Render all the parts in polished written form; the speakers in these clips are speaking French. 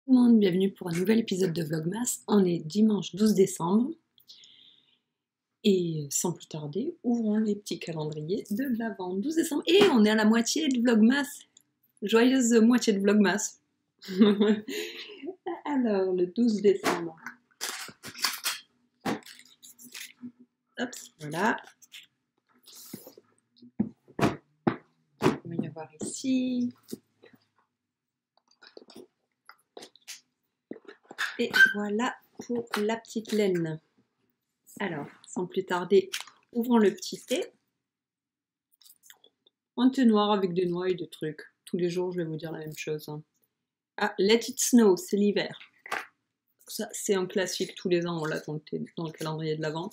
Tout le monde, bienvenue pour un nouvel épisode de Vlogmas. On est dimanche 12 décembre et sans plus tarder, ouvrons les petits calendriers de l'Avent. 12 décembre et on est à la moitié de Vlogmas. Joyeuse moitié de Vlogmas. Alors, le 12 décembre. Hop, voilà. Il va y avoir ici. Et voilà pour la petite laine. Alors, sans plus tarder, ouvrons le petit thé. Un thé noir avec des noix et des trucs. Tous les jours, je vais vous dire la même chose. Ah, Let It Snow, c'est l'hiver. Ça, c'est un classique, tous les ans, on l'a dans le calendrier de l'Avent.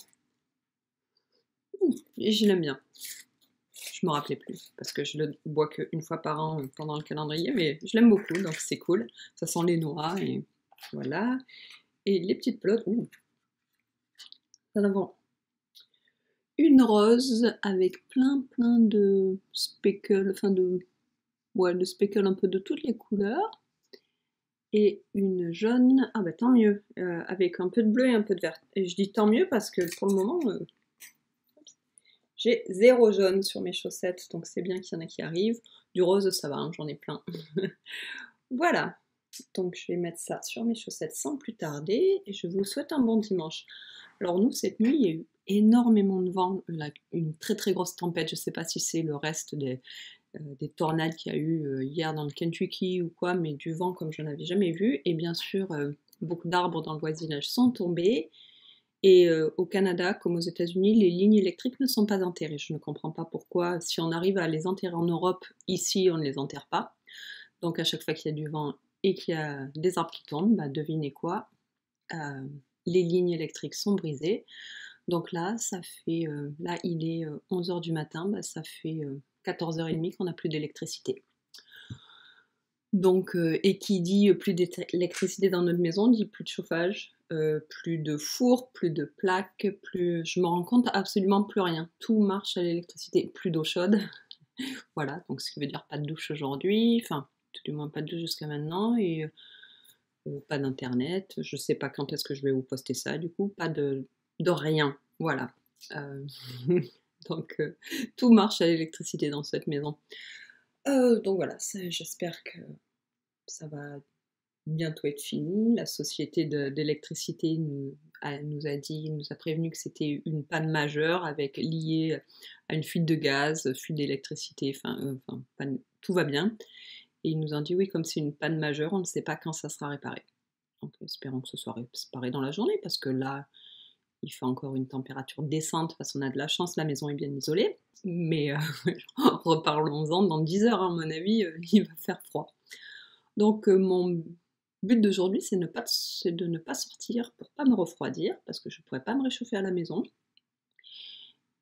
Et je l'aime bien. Je me rappelais plus, parce que je le bois qu'une fois par an pendant le calendrier, mais je l'aime beaucoup, donc c'est cool. Ça sent les noix, et voilà. Et les petites pelotes, nous en avons une rose avec plein de speckles, de speckles un peu de toutes les couleurs. Et une jaune, ah bah tant mieux, avec un peu de bleu et un peu de vert. Et je dis tant mieux parce que pour le moment, j'ai 0 jaune sur mes chaussettes, donc c'est bien qu'il y en a qui arrivent. Du rose, ça va, hein, j'en ai plein. Voilà, donc je vais mettre ça sur mes chaussettes sans plus tarder, et je vous souhaite un bon dimanche. Alors nous, cette nuit, il y a eu énormément de vent, une très grosse tempête, je sais pas si c'est le reste des tornades qu'il y a eu hier dans le Kentucky ou quoi, mais du vent comme je n'en avais jamais vu, et bien sûr, beaucoup d'arbres dans le voisinage sont tombés, et au Canada, comme aux États-Unis, les lignes électriques ne sont pas enterrées. Je ne comprends pas pourquoi, si on arrive à les enterrer en Europe, ici on ne les enterre pas. Donc à chaque fois qu'il y a du vent et qu'il y a des arbres qui tombent, bah, devinez quoi, les lignes électriques sont brisées. Donc là, ça fait, là il est 11h du matin, bah, ça fait 14h30 qu'on n'a plus d'électricité. Donc, et qui dit plus d'électricité dans notre maison, dit plus de chauffage, plus de four, plus de plaques, je me rends compte absolument plus rien. Tout marche à l'électricité, plus d'eau chaude. Voilà, donc ce qui veut dire pas de douche aujourd'hui, enfin, tout du moins pas de douche jusqu'à maintenant, et pas d'internet. Je sais pas quand est-ce que je vais vous poster ça, du coup, pas de rien. Voilà. Euh, donc, tout marche à l'électricité dans cette maison. Donc voilà, j'espère que ça va bientôt être fini. La société d'électricité nous a dit, nous a prévenu que c'était une panne majeure avec liée à une fuite de gaz, fuite d'électricité, tout va bien. Et ils nous ont dit oui, comme c'est une panne majeure, on ne sait pas quand ça sera réparé. Donc espérons que ce soit réparé dans la journée, parce que là, il fait encore une température décente, parce qu'on a de la chance, la maison est bien isolée. Mais reparlons-en dans 10 heures, à mon avis, il va faire froid. Donc mon but d'aujourd'hui, c'est de ne pas sortir pour pas me refroidir, parce que je ne pourrais pas me réchauffer à la maison,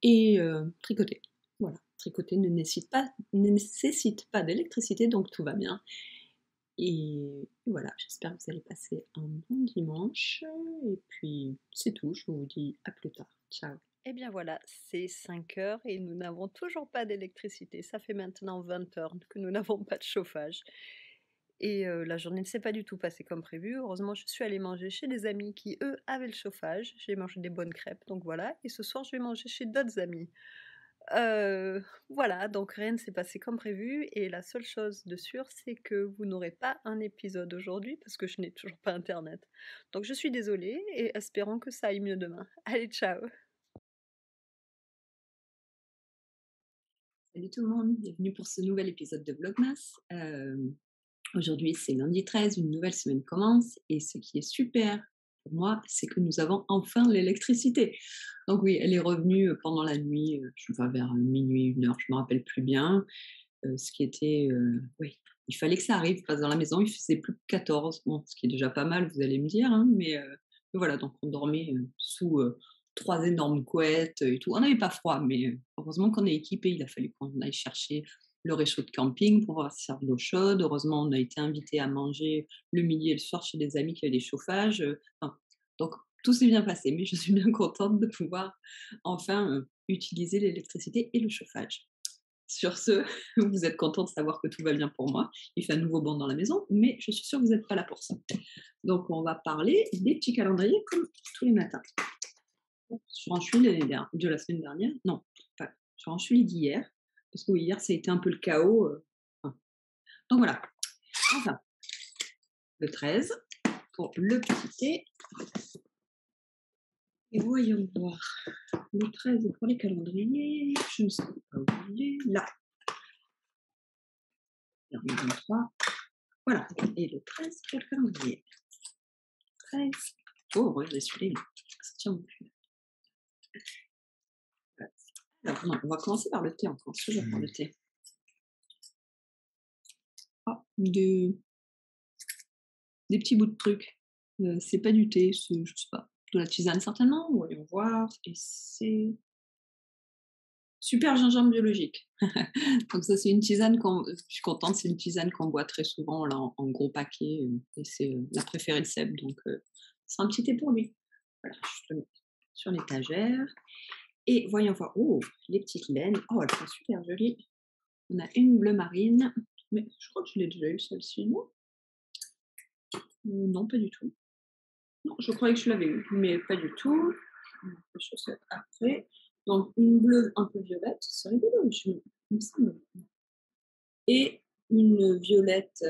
et tricoter. Voilà, tricoter ne nécessite pas d'électricité, donc tout va bien. Et voilà, j'espère que vous allez passer un bon dimanche, et puis c'est tout, je vous dis à plus tard. Ciao. Eh bien voilà, c'est 5 heures et nous n'avons toujours pas d'électricité. Ça fait maintenant 20 heures que nous n'avons pas de chauffage. Et la journée ne s'est pas du tout passée comme prévu. Heureusement, je suis allée manger chez des amis qui, eux, avaient le chauffage. J'ai mangé des bonnes crêpes, donc voilà. Et ce soir, je vais manger chez d'autres amis. Voilà, donc rien ne s'est passé comme prévu. Et la seule chose de sûre, c'est que vous n'aurez pas un épisode aujourd'hui parce que je n'ai toujours pas internet. Donc je suis désolée et espérons que ça aille mieux demain. Allez, ciao! Salut tout le monde, bienvenue pour ce nouvel épisode de Vlogmas. Aujourd'hui c'est lundi 13, une nouvelle semaine commence, et ce qui est super pour moi, c'est que nous avons enfin l'électricité. Donc oui, elle est revenue pendant la nuit, je vois vers minuit, 1 heure, je me rappelle plus bien. Ce qui était, oui, il fallait que ça arrive parce que dans la maison il faisait plus de 14, bon, ce qui est déjà pas mal, vous allez me dire, hein, mais voilà, donc on dormait sous 3 énormes couettes et tout. On n'avait pas froid, mais heureusement qu'on est équipé. Il a fallu qu'on aille chercher le réchaud de camping pour pouvoir se servir d'eau chaude. Heureusement, on a été invité à manger le midi et le soir chez des amis qui avaient des chauffages. Enfin, donc tout s'est bien passé, mais je suis bien contente de pouvoir enfin utiliser l'électricité et le chauffage. Sur ce, vous êtes content de savoir que tout va bien pour moi. Il fait un nouveau banc dans la maison, mais je suis sûre que vous n'êtes pas là pour ça. Donc, on va parler des petits calendriers comme tous les matins. Sur un suivi de la semaine dernière, non, pas sur un suivi d'hier, parce que hier, ça a été un peu le chaos. Enfin. Donc voilà. Enfin, le 13 pour le petit thé. Et voyons voir. Le 13 pour les calendriers. Je ne sais pas où il est. Là. Le 23. Voilà. Et le 13 pour le calendrier. 13. Oh, regardez celui-là. Ça tient mon cul. Alors, non, on va commencer par le thé encore. Je vais prendre le thé. Ah, des petits bouts de trucs. C'est pas du thé, c'est, je sais pas, de la tisane certainement. Voyons voir. Et c'est super gingembre biologique. Donc ça, c'est une tisane je suis contente, c'est une tisane qu'on boit très souvent là, en gros paquet. Et c'est la préférée de Seb, donc c'est un petit thé pour lui. Voilà, je le mets sur l'étagère. Et voyons voir. Oh, les petites laines. Oh, elles sont super jolies. On a une bleu marine. Mais je crois que je l'ai déjà eu celle-ci, non? Non, pas du tout. Non, je croyais que je l'avais eu, mais pas du tout. Les chaussettes après. Donc une bleue un peu violette, c'est rigolo, il me semble. Et une violette,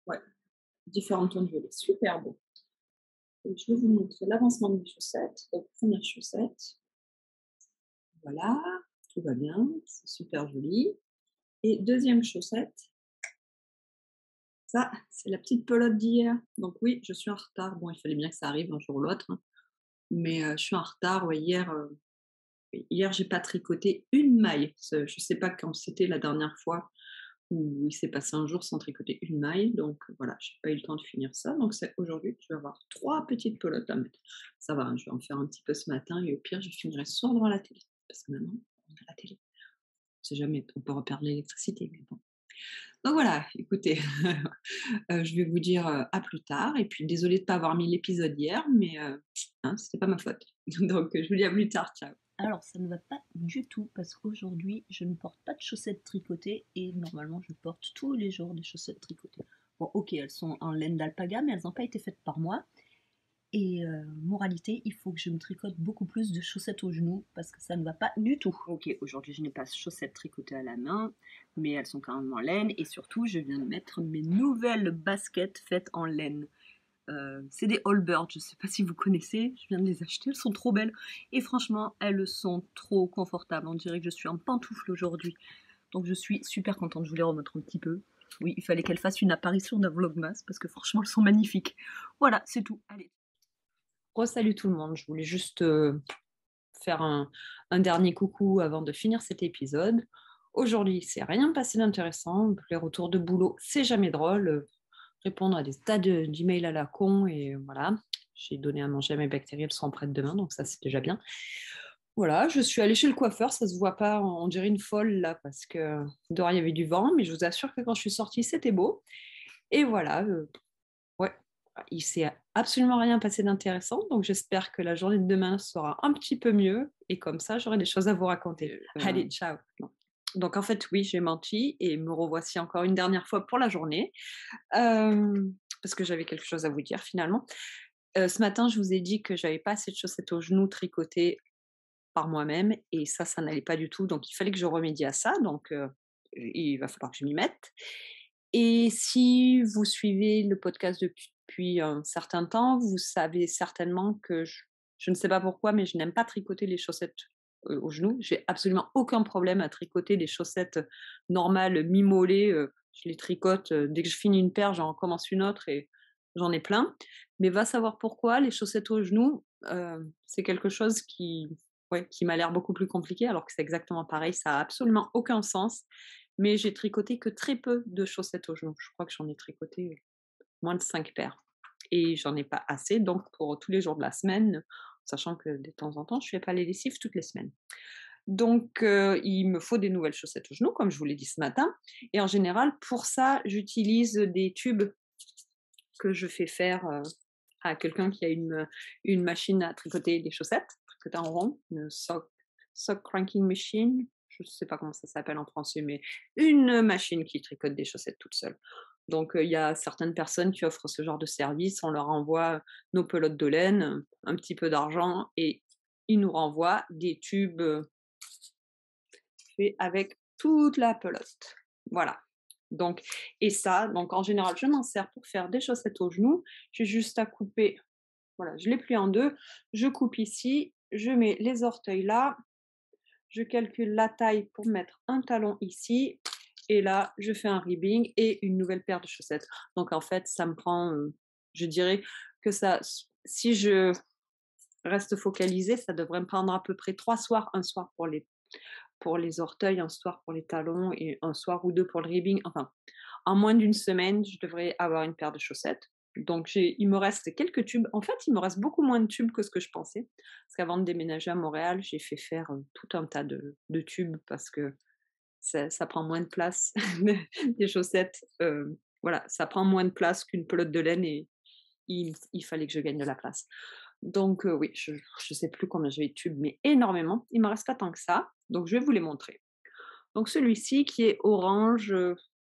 ouais, différents tons de violet, super beau. Et je vais vous montrer l'avancement de mes chaussettes. Donc première chaussette, voilà, tout va bien, c'est super joli. Et deuxième chaussette, ça, c'est la petite pelote d'hier. Donc oui, je suis en retard. Bon, il fallait bien que ça arrive un jour ou l'autre, hein. Mais je suis en retard. Ouais, hier, j'ai pas tricoté une maille. Je sais pas quand c'était la dernière fois où il s'est passé un jour sans tricoter une maille. Donc voilà, j'ai pas eu le temps de finir ça. Donc c'est aujourd'hui que je vais avoir 3 petites pelotes à mettre. Ça va, hein, je vais en faire un petit peu ce matin et au pire, je finirai ce soir devant la télé. Parce que maintenant, on a la télé. On sait jamais, on peut reperdre l'électricité, mais bon. Donc voilà, écoutez, je vais vous dire, à plus tard et puis désolée de ne pas avoir mis l'épisode hier, mais hein, c'était pas ma faute. Donc je vous dis à plus tard, ciao. Alors, ça ne va pas du tout parce qu'aujourd'hui, je ne porte pas de chaussettes tricotées et normalement, je porte tous les jours des chaussettes tricotées. Bon, ok, elles sont en laine d'alpaga, mais elles n'ont pas été faites par moi. Et moralité, il faut que je me tricote beaucoup plus de chaussettes aux genoux parce que ça ne va pas du tout. Ok, aujourd'hui je n'ai pas de chaussettes tricotées à la main, mais elles sont quand même en laine. Et surtout, je viens de mettre mes nouvelles baskets faites en laine. C'est des Allbirds, je ne sais pas si vous connaissez, je viens de les acheter, elles sont trop belles. Et franchement, elles sont trop confortables. On dirait que je suis en pantoufle aujourd'hui. Donc je suis super contente, je vous les remontre un petit peu. Oui, il fallait qu'elles fassent une apparition d'un vlogmas parce que franchement, elles sont magnifiques. Voilà, c'est tout. Allez. Salut tout le monde, je voulais juste faire un dernier coucou avant de finir cet épisode. Aujourd'hui, c'est rien passé d'intéressant. Les retours de boulot, c'est jamais drôle. Répondre à des tas d'emails à la con et voilà. J'ai donné à manger à mes bactéries, elles seront prêtes demain, donc ça c'est déjà bien. Voilà, je suis allée chez le coiffeur, ça se voit pas, on dirait une folle là parce que dehors il y avait du vent, mais je vous assure que quand je suis sortie, c'était beau. Et voilà, ouais, il s'est absolument rien passé d'intéressant, donc j'espère que la journée de demain sera un petit peu mieux et comme ça j'aurai des choses à vous raconter. Allez, ciao. Non. Donc en fait, oui, j'ai menti et me revoici encore une dernière fois pour la journée parce que j'avais quelque chose à vous dire finalement. Ce matin, je vous ai dit que j'avais pas assez de chaussettes aux genoux tricotées par moi-même et ça n'allait pas du tout. Donc il fallait que je remédie à ça. Donc il va falloir que je m'y mette. Et si vous suivez le podcast depuis un certain temps, vous savez certainement que je ne sais pas pourquoi, mais je n'aime pas tricoter les chaussettes aux genoux. J'ai absolument aucun problème à tricoter des chaussettes normales, mi-mollets. Je les tricote. Dès que je finis une paire, j'en commence une autre et j'en ai plein. Mais va savoir pourquoi les chaussettes aux genoux, c'est quelque chose qui m'a l'air beaucoup plus compliqué, alors que c'est exactement pareil. Ça a absolument aucun sens. Mais j'ai tricoté que très peu de chaussettes aux genoux. Je crois que j'en ai tricoté moins de 5 paires. Et j'en ai pas assez, donc pour tous les jours de la semaine, sachant que de temps en temps, je fais pas les lessives toutes les semaines. Donc, il me faut des nouvelles chaussettes aux genoux, comme je vous l'ai dit ce matin. Et en général, pour ça, j'utilise des tubes que je fais faire à quelqu'un qui a une machine à tricoter des chaussettes, tricoter en rond, une sock cranking machine. je sais pas comment ça s'appelle en français, mais une machine qui tricote des chaussettes toute seule. Donc, il y a certaines personnes qui offrent ce genre de service. On leur envoie nos pelotes de laine, un petit peu d'argent et ils nous renvoient des tubes, faits avec toute la pelote. Voilà. Donc et ça, donc en général, je m'en sers pour faire des chaussettes aux genoux. J'ai juste à couper, voilà, je les plie en 2, je coupe ici, je mets les orteils là, je calcule la taille pour mettre un talon ici et là, je fais un ribbing et une nouvelle paire de chaussettes. Donc en fait, ça me prend, je dirais que ça si je reste focalisée, ça devrait me prendre à peu près 3 soirs, un soir pour les orteils, un soir pour les talons et un soir ou 2 pour le ribbing. Enfin, en moins d'une semaine, je devrais avoir une paire de chaussettes. Donc il me reste quelques tubes. En fait, il me reste beaucoup moins de tubes que ce que je pensais. Parce qu'avant de déménager à Montréal, j'ai fait faire, tout un tas de tubes parce que ça prend moins de place, des chaussettes, voilà, ça prend moins de place qu'une pelote de laine et il fallait que je gagne de la place. Donc oui, je sais plus combien j'avais de tubes, mais énormément. Il m'en reste pas tant que ça, donc je vais vous les montrer. Donc celui-ci qui est orange,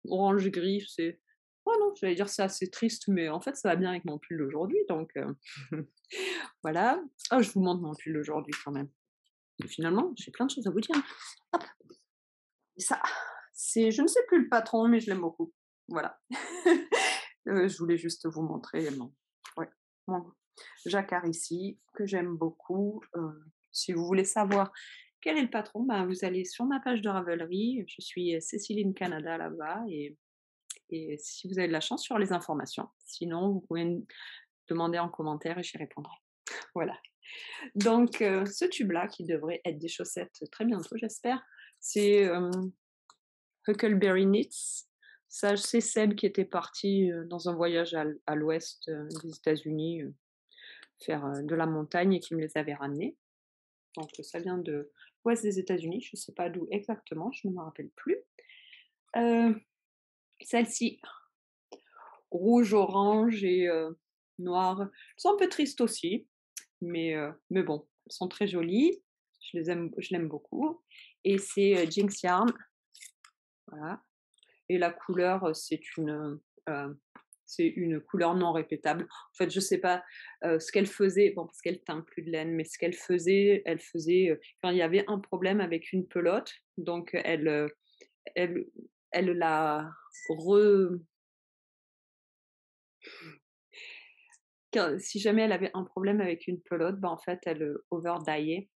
orange gris, c'est oh non, j'allais dire c'est assez triste, mais en fait ça va bien avec mon pull d'aujourd'hui, donc voilà. Oh, je vous montre mon pull d'aujourd'hui quand même. Et finalement, j'ai plein de choses à vous dire. Hop, et ça, c'est je ne sais plus le patron, mais je l'aime beaucoup. Voilà. Je voulais juste vous montrer mon ouais, mon jacquard ici, que j'aime beaucoup. Si vous voulez savoir quel est le patron, bah, vous allez sur ma page de Ravelry. Je suis Céciline Canada là-bas et si vous avez de la chance, sur les informations. Sinon, vous pouvez me demander en commentaire et j'y répondrai. Voilà. Donc, ce tube-là, qui devrait être des chaussettes très bientôt, j'espère, c'est Huckleberry Knits. Ça, c'est Seb qui était parti dans un voyage à l'ouest des États-Unis faire de la montagne et qui me les avait ramenés. Donc, ça vient de l'ouest des États-Unis, je ne sais pas d'où exactement, je ne me rappelle plus. Euh, Celle-ci, rouge, orange et noir, elles sont un peu tristes aussi, mais bon, elles sont très jolies. Je l'aime beaucoup. Et c'est Jinx Yarn, voilà. Et la couleur, c'est une couleur non répétable. En fait, je sais pas, ce qu'elle faisait, bon, parce qu'elle teint plus de laine, mais ce qu'elle faisait, elle faisait, quand il y avait un problème avec une pelote, donc elle elle l'a re quand si jamais elle avait un problème avec une pelote, bah, en fait, elle, overdyait.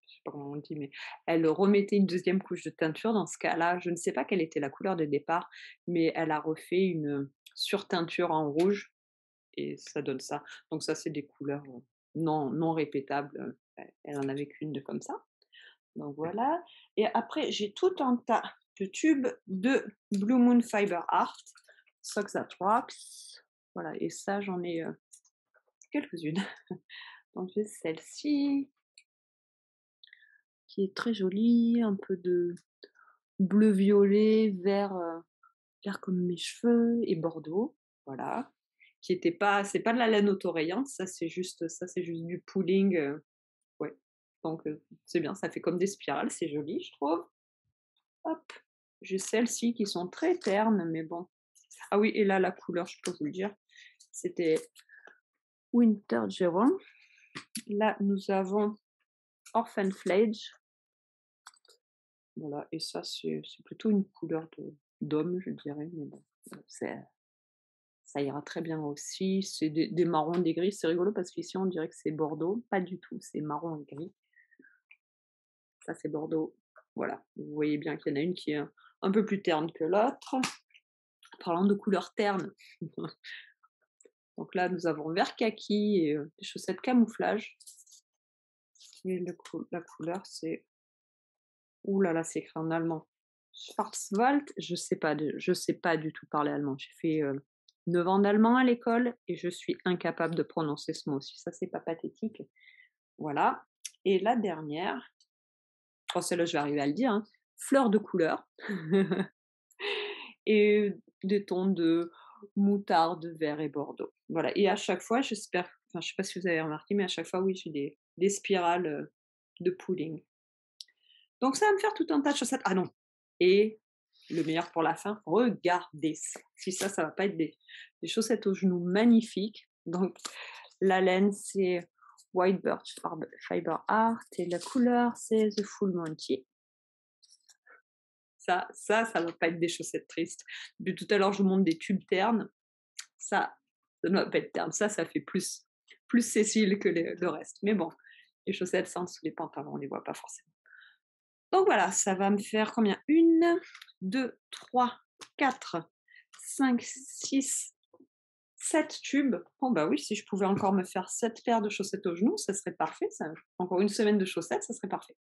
Je sais pas comment on dit, mais elle remettait une deuxième couche de teinture. Dans ce cas-là, je ne sais pas quelle était la couleur de départ, mais elle a refait une surteinture en rouge et ça donne ça. Donc ça, c'est des couleurs non répétables. Elle en avait qu'une de comme ça. Donc voilà. Et après, j'ai tout un tas de tubes de Blue Moon Fiber Art, Socks That Rocks. Voilà. Et ça, j'en ai quelques-unes. Donc j'ai celle-ci qui est très jolie, un peu de bleu-violet, vert comme mes cheveux et bordeaux, voilà. Qui était pas c'est pas de la laine autoreille, hein, ça c'est juste du pooling, ouais. Donc c'est bien, ça fait comme des spirales, c'est joli, je trouve. Hop, j'ai celles-ci qui sont très ternes, mais bon. Ah oui, et là, la couleur, je peux vous le dire, c'était Winter Jerome. Là, nous avons Orphan Flage. Voilà, et ça, c'est plutôt une couleur d'homme, je dirais, mais bon, c'est ça ira très bien aussi. C'est des marrons, des gris. C'est rigolo parce qu'ici, on dirait que c'est bordeaux. Pas du tout, c'est marron et gris. Ça, c'est bordeaux. Voilà, vous voyez bien qu'il y en a une qui est un peu plus terne que l'autre. Parlant de couleurs ternes, donc là, nous avons vert kaki et des chaussettes camouflage. Et la couleur, c'est ouh là là, c'est écrit en allemand. Schwarzwald, je sais pas du tout parler allemand. J'ai fait 9 ans d'allemand à l'école et je suis incapable de prononcer ce mot. Si ça, c'est pas pathétique. Voilà. Et la dernière, oh celle-là, je vais arriver à le dire, hein, fleur de couleur et des tons de moutarde, vert et bordeaux. Voilà. Et à chaque fois, j'espère, enfin, je sais pas si vous avez remarqué, mais à chaque fois, oui, j'ai des spirales de pooling. Donc ça va me faire tout un tas de chaussettes. Ah non, et le meilleur pour la fin, regardez ça. Si ça va pas être des chaussettes aux genoux magnifiques. Donc la laine, c'est White Birch Fiber Art et la couleur, c'est The Full Monty. Ça va pas être des chaussettes tristes. Depuis tout à l'heure, je vous montre des tubes ternes. Ça ne va pas être terne. Ça fait plus Cécile que le reste. Mais bon, les chaussettes sans sous les pantalons, on les voit pas forcément. Donc voilà, ça va me faire combien? 1, 2, 3, 4, 5, 6, 7 tubes. Bon bah oui, si je pouvais encore me faire 7 paires de chaussettes aux genoux, ça serait parfait. Encore une semaine de chaussettes, ça serait parfait.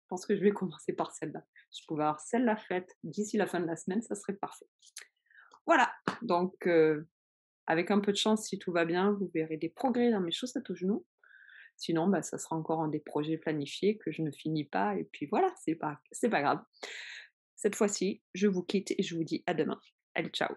Je pense que je vais commencer par celle-là. Si je pouvais avoir celle-là faite d'ici la fin de la semaine, ça serait parfait. Voilà, donc avec un peu de chance, si tout va bien, vous verrez des progrès dans mes chaussettes aux genoux. Sinon, bah, ça sera encore un des projets planifiés que je ne finis pas. Et puis voilà, c'est pas grave. Cette fois-ci, je vous quitte et je vous dis à demain. Allez, ciao.